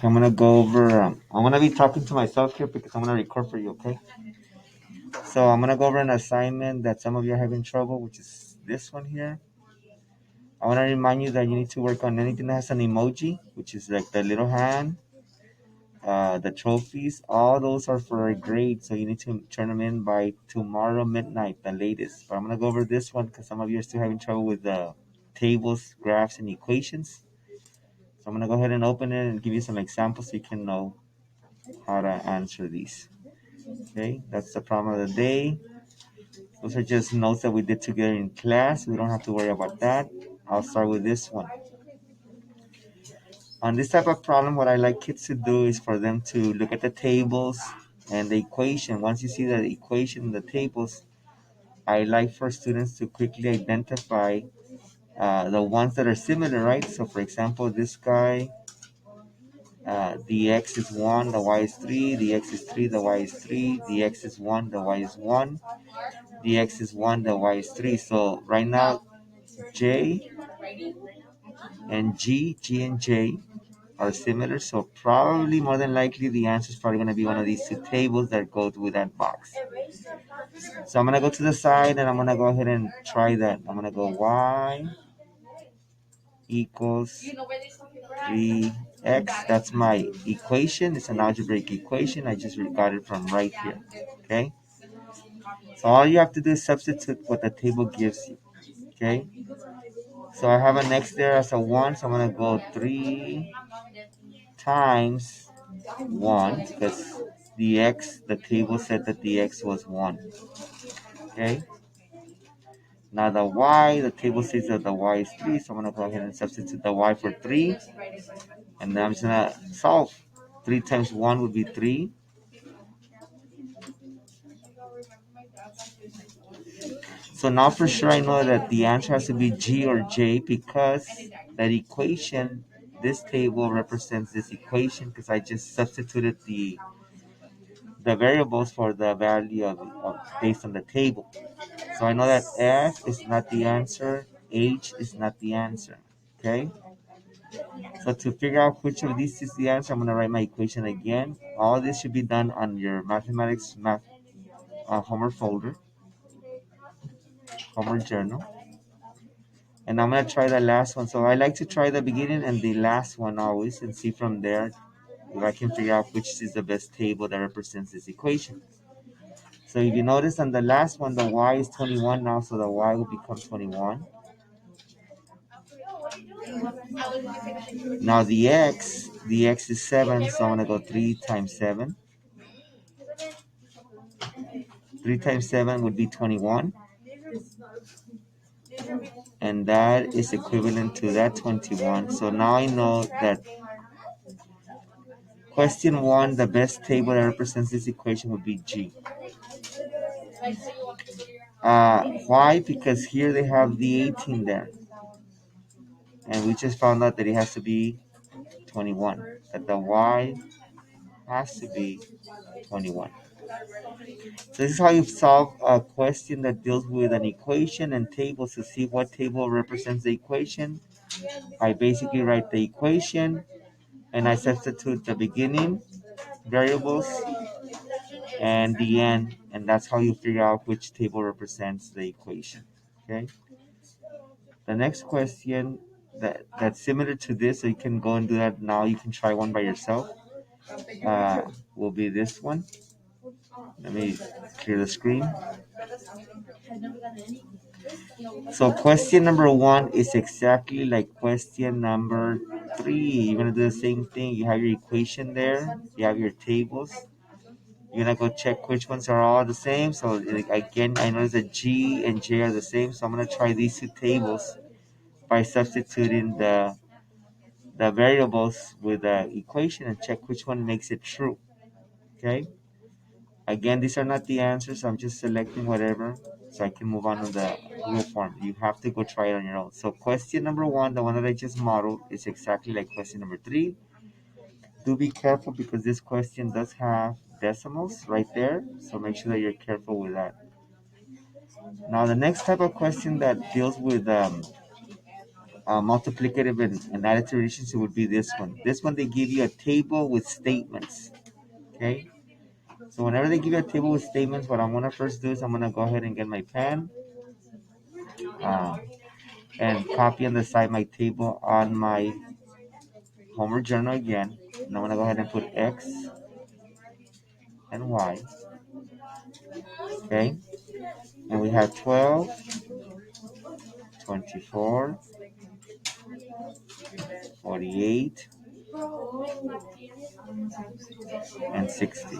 I'm gonna go over. I'm gonna be talking to myself here because I'm gonna record for you. Okay. So I'm gonna go over an assignment that some of you are having trouble, which is this one here. I want to remind you that you need to work on anything that has an emoji, which is like the little hand, the trophies. All those are for a grade, so you need to turn them in by tomorrow midnight, the latest. But I'm gonna go over this one because some of you are still having trouble with the tables, graphs, and equations. So I'm gonna go ahead and open it and give you some examples so you can know how to answer these. Okay, that's the problem of the day. Those are just notes that we did together in class. We don't have to worry about that. I'll start with this one. On this type of problem, what I like kids to do is for them to look at the tables and the equation. Once you see the equation in the tables, I like for students to quickly identify the ones that are similar, right? So for example, this guy, the x is 1, the y is 3, the x is 3, the y is 3, the x is 1, the y is 1, the x is 1, the y is 3. So right now, J and G and J are similar. So probably more than likely the answer is probably going to be one of these two tables that go with that box. So I'm going to go to the side and I'm going to go ahead and try that. I'm going to go y equals 3x. That's my equation. It's an algebraic equation. I just got it from right here. Okay. So all you have to do is substitute what the table gives you. Okay. So I have an x there as a 1. So I'm going to go 3 times 1 because the table said that the x was 1. Okay. Now the table says that the y is 3. So I'm going to go ahead and substitute the y for 3. And then I'm just going to solve. 3 times 1 would be 3. So now for sure I know that the answer has to be G or J because that equation, this table represents this equation because I just substituted the variables for the value of based on the table. So I know that F is not the answer, H is not the answer. Okay? So to figure out which of these is the answer, I'm going to write my equation again. All this should be done on your mathematics homework folder, homework journal. And I'm going to try the last one. So I like to try the beginning and the last one always and see from there if I can figure out which is the best table that represents this equation. So if you notice on the last one, the y is 21 now, so the y will become 21. Now the x is 7, so I'm going to go 3 times 7. 3 times 7 would be 21. And that is equivalent to that 21. So now I know that question 1, the best table that represents this equation would be G. Why? Because here they have the 18 there. And we just found out that it has to be 21. That the y has to be 21. So this is how you solve a question that deals with an equation and tables to see what table represents the equation. I basically write the equation and I substitute the beginning variables and the end, and that's how you figure out which table represents the equation. Okay. The next question that's similar to this, so you can go and do that now. You can try one by yourself. Will be this one. Let me clear the screen. So question number 1 is exactly like question number 3. You're gonna do the same thing. You have your equation there. You have your tables. You're gonna go check which ones are all the same. So again, I notice that G and J are the same. So I'm gonna try these two tables by substituting the variables with the equation and check which one makes it true. Okay. Again, these are not the answers. I'm just selecting whatever so I can move on to the rule form. You have to go try it on your own. So question number 1, the one that I just modeled, is exactly like question number 3. Do be careful because this question does have decimals right there. So make sure that you're careful with that. Now the next type of question that deals with multiplicative and additive relationship would be this one. This one, they give you a table with statements. Okay. So whenever they give you a table with statements, what I'm gonna first do is I'm gonna go ahead and get my pen uh, and copy on the side my table on my homework journal again. And I'm gonna go ahead and put X and Y. Okay. And we have 12, 24, 48, and 60.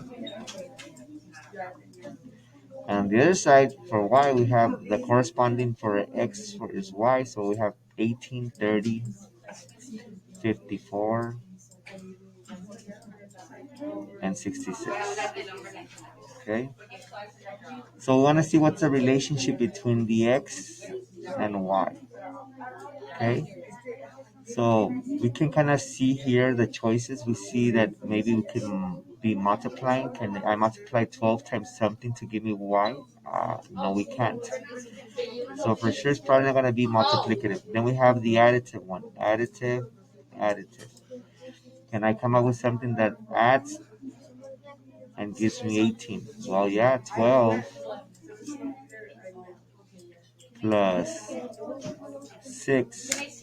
And on the other side, for Y, we have the corresponding for X for is Y. So we have 18, 30, 54, and 66. Okay. So we want to see what's the relationship between the X and Y. Okay. So we can kind of see here the choices. We see that maybe we can be multiplying. Can I multiply 12 times something to give me Y? No, we can't. So for sure, it's probably not going to be multiplicative. Then we have the additive one. Additive, additive. Can I come up with something that adds and gives me 18? Well, yeah, 12 plus 6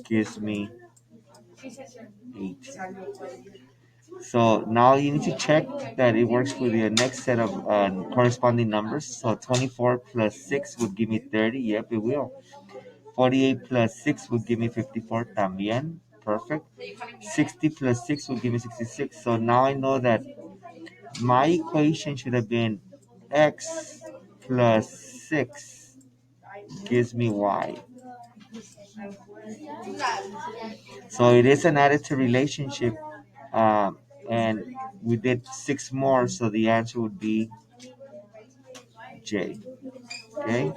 gives me 18. So now you need to check that it works with the next set of corresponding numbers. So 24 plus 6 would give me 30. Yep, it will. 48 plus 6 would give me 54. También. Perfect. 60 plus 6 would give me 66. So now I know that my equation should have been x plus 6 gives me y. So it is an additive relationship, and we did 6 more, so the answer would be J. Okay,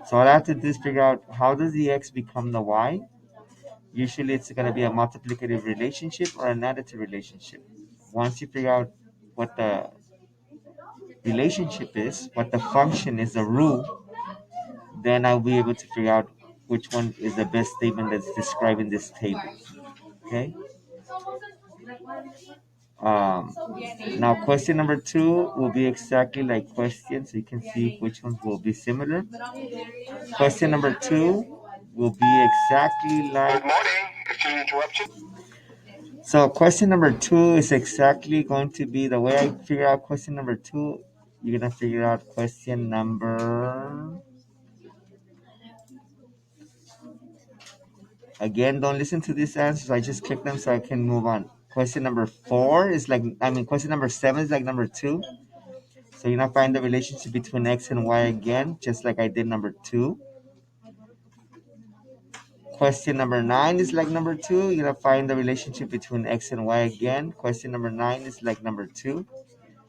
so all I have to do is figure out how does the x become the y. Usually it's going to be a multiplicative relationship or an additive relationship. Once you figure out what the relationship is, what the function is, the rule, then I'll be able to figure out which one is the best statement that's describing this table. Okay. Um, Now question number 2 will be exactly like question, so you can see which ones will be similar. Question number 2 will be exactly like. Good morning. Excuse me, interruption. So question number 2 is exactly going to be the way I figure out question number 2. You're gonna figure out question number. Again, don't listen to these answers. I just click them so I can move on. Question number 4 is like, question number 7 is like number 2. So you're gonna find the relationship between X and Y again, just like I did number 2. Question number 9 is like number 2. You're gonna find the relationship between X and Y again. Question number 9 is like number 2.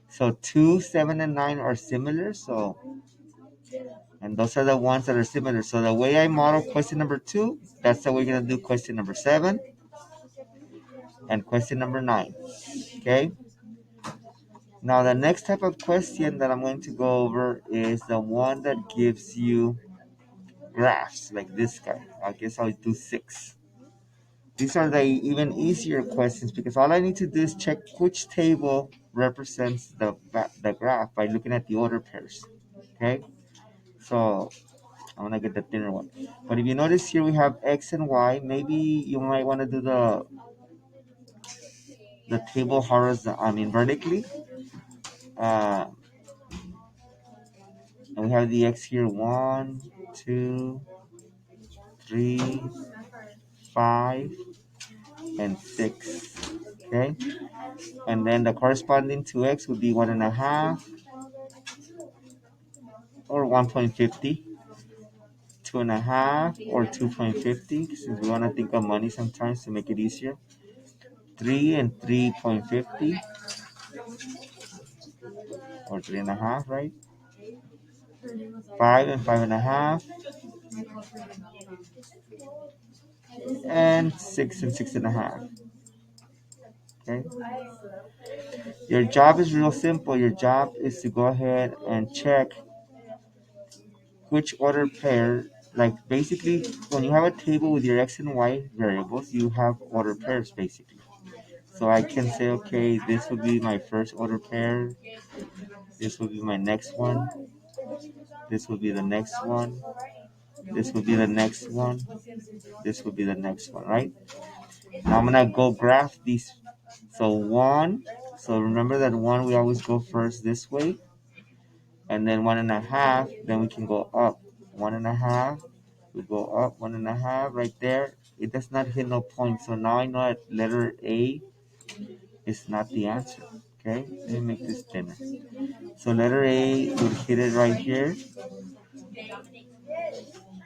So 2, 7, and 9 are similar. So, and those are the ones that are similar. So the way I model question number 2, that's the way we're gonna do question number 7 and question number 9. Okay. Now the next type of question that I'm going to go over is the one that gives you graphs like this guy. I guess I'll do 6. These are the even easier questions because all I need to do is check which table represents the graph by looking at the order pairs. Okay, so I'm gonna get the thinner one. But if you notice here we have X and Y, maybe you might want to do the table vertically. Uh, and we have the X here 1, 2, 3, 5, and 6. Okay, and then the corresponding to X would be 1.5 or 1.50, 2.5 or 2.50, since we want to think of money sometimes to make it easier. 3 and 3.50 or 3.5, right? 5 and 5.5, and 6 and 6.5. Okay. Your job is real simple. Your job is to go ahead and check which order pair like basically when you have a table with your x and y variables, you have order pairs basically. So I can say, okay, this would be my first order pair, this would be my next one, this would be the next one, this would be the next one, this would be the next one, right? Now I'm gonna go graph these. So one, so remember that one we always go first this way, and then 1.5, then we can go up 1.5, we go up 1.5 right there. It does not hit no point, so now I know that letter A is not the answer. Okay, let me make this thinner. So letter A would hit it right here.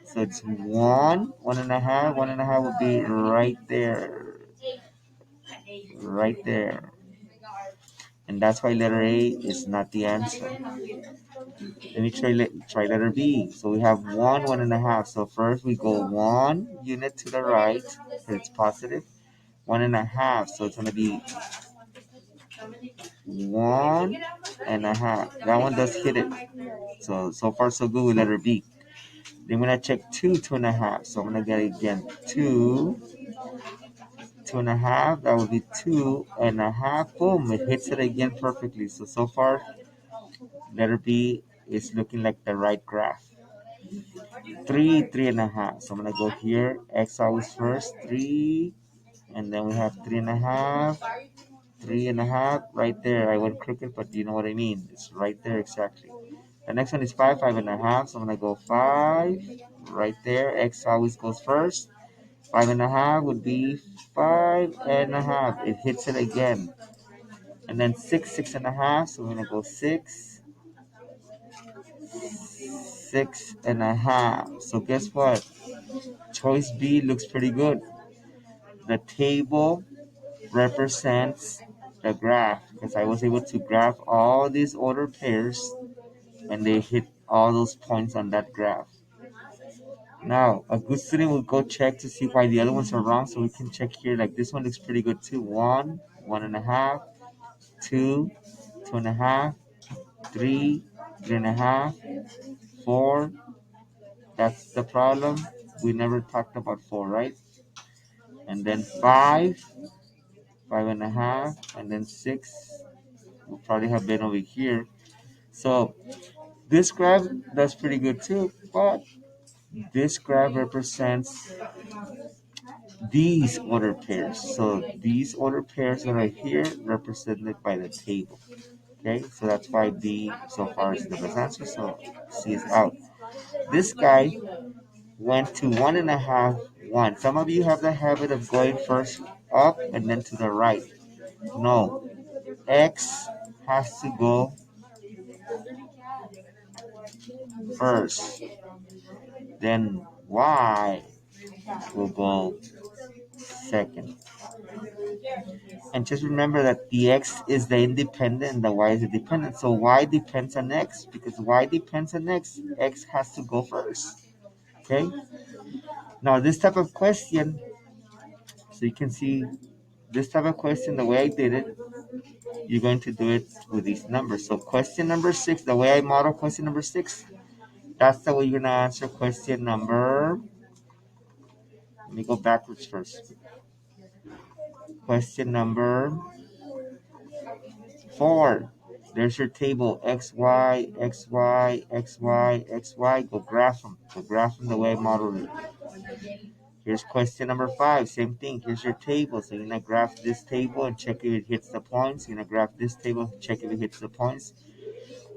So it's 1.5, 1.5 would be right there, right there. And that's why letter A is not the answer. Let me try letter B. So we have 1.5. So first we go 1 unit to the right, because it's positive. 1.5. So it's going to be 1.5. That one does hit it. So far so good with letter B. Then when I check 2.5. So I'm going to get it again. 2.5. That would be 2.5. Boom. It hits it again perfectly. So far, letter B is looking like the right graph. 3.5. So I'm gonna go here. X always first. 3, and then we have 3.5. 3.5 right there. I went crooked, but you know what I mean. It's right there exactly. The next one is 5, 5.5. So I'm gonna go 5 right there. X always goes first. 5.5 would be 5.5. It hits it again. And then 6, 6.5. So we're gonna go 6, 6.5. So guess what? Choice B looks pretty good. The table represents the graph because I was able to graph all these order pairs and they hit all those points on that graph. Now, a good student will go check to see why the other ones are wrong, so we can check here. Like this one looks pretty good too. 1, 1.5, 2, 2.5, 3, 3.5, 4. That's the problem. We never talked about 4, right? And then 5, 5.5, and then 6 will probably have been over here. So this graph does pretty good too, but this graph represents these order pairs. So these order pairs that are here represented by the table. Okay, so that's why B so far is the best answer. So C is out. This guy went to 1.5, 1. Some of you have the habit of going first up and then to the right. No, X has to go first. Then Y will go second. And just remember that the X is the independent and the Y is the dependent. So Y depends on X. Because Y depends on X, X has to go first. Okay? Now this type of question, so you can see this type of question, the way I did it, you're going to do it with these numbers. So question number 6, the way I model question number 6, that's the way you're gonna answer question number. Let me go backwards first. Question number 4. There's your table, X, Y, X, Y, X, Y, X, Y. Go graph them. Go graph them the way I modeled it. Here's question number 5. Same thing. Here's your table. So you're going to graph this table and check if it hits the points. You're going to graph this table, check if it hits the points.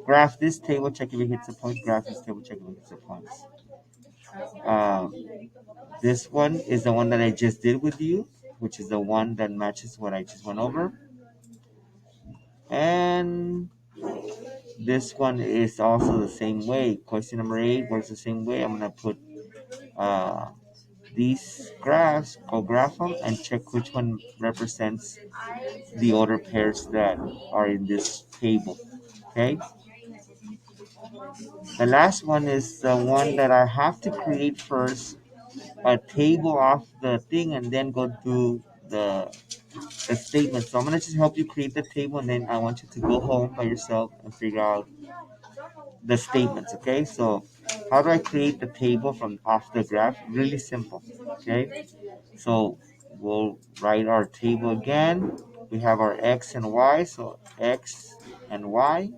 Graph this table, check if it hits the points. Graph this table, check if it hits the points. This one is the one that I just did with you, which is the one that matches what I just went over. And this one is also the same way. Question number 8 works the same way. I'm going to put these graphs, go graph them, and check which one represents the order pairs that are in this table. Okay. The last one is the one that I have to create first a table off the thing and then go do the statement. So I'm gonna just help you create the table and then I want you to go home by yourself and figure out the statements. Okay. So How do I create the table from off the graph? Really simple, okay? So we'll write our table again. We have our x and y, so x and y.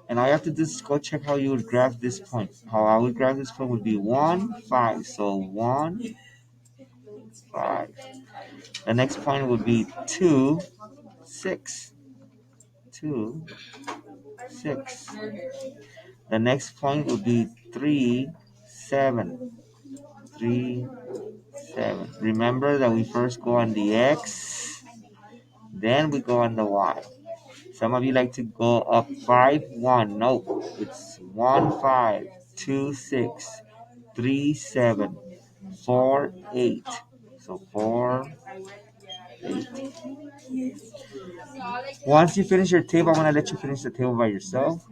And all you have to do is go check how you would graph this point. How I would graph this point would be 1, 5. So 1, 5. The next point would be 2, 6. 2, 6. The next point would be 3, 7. 3, 7. Remember that we first go on the x, then we go on the y. Some of you like to go up 5, 1. No, it's 1, 5, 2, 6, 3, 7, 4, 8. So 4, 8. Once you finish your table, I'm going to let you finish the table by yourself.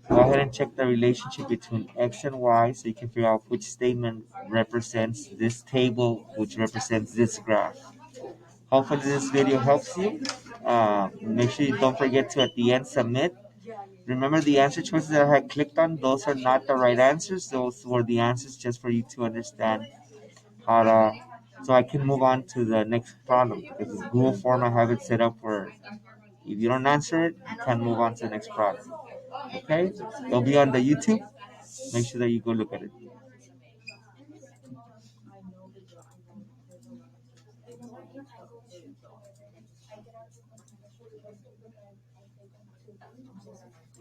Go ahead and check the relationship between x and y so you can figure out which statement represents this table, which represents this graph. Hopefully this video helps you. Make sure you don't forget to at the end submit. Remember the answer choices that I had clicked on, those are not the right answers. Those were the answers just for you to understand how to, so I can move on to the next problem. Because with Google form, I have it set up where if you don't answer it, you can move on to the next problem. Okay? It'll be on the YouTube. Make sure that you go look at it.